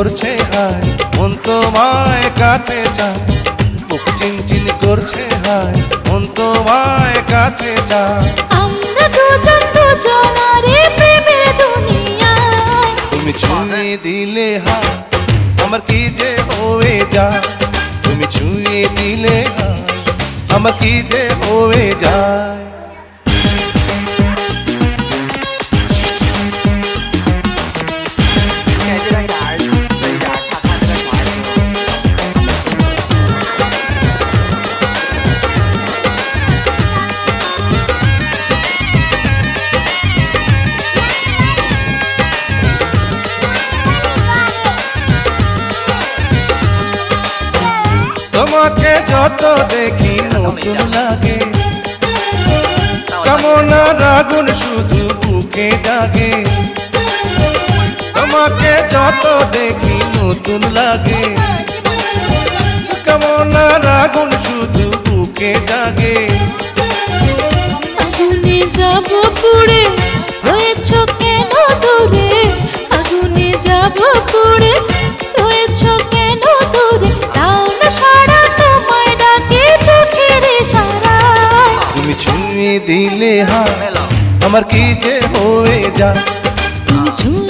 করছে হায়, মন তোমায় কাছে চায়। বুক চিনচিন করছে হায়, মন তোমায় কাছে চায়। আমরা দুজন দুজনারে প্রেমের দুনিয়ায়। তুমি ছুঁয়ে দিলে হায়, আমার কি যে হয়ে যায়। তুমি ছুঁয়ে দিলে হায়, আমার কি যে হয়ে যায়। তোমাকে যত দেখি নতুন লাগে, কামনার আগুন শুধু বুকে জাগে। তোমাকে যত দেখি নতুন লাগে, কামনার আগুন শুধু বুকে জাগে। আগুনে যাব পুড়ে, রয়েছ কেন দূরে? আগুনে যাব পুড়ে, রয়েছ কেন দূরে? দাও না সারা, তোমায় ডাকে চোখের ইশারায়। তুমি ছুঁয়ে দিলে হায়, আমার কি যে হয়ে যায়। তুমি ছুঁয়ে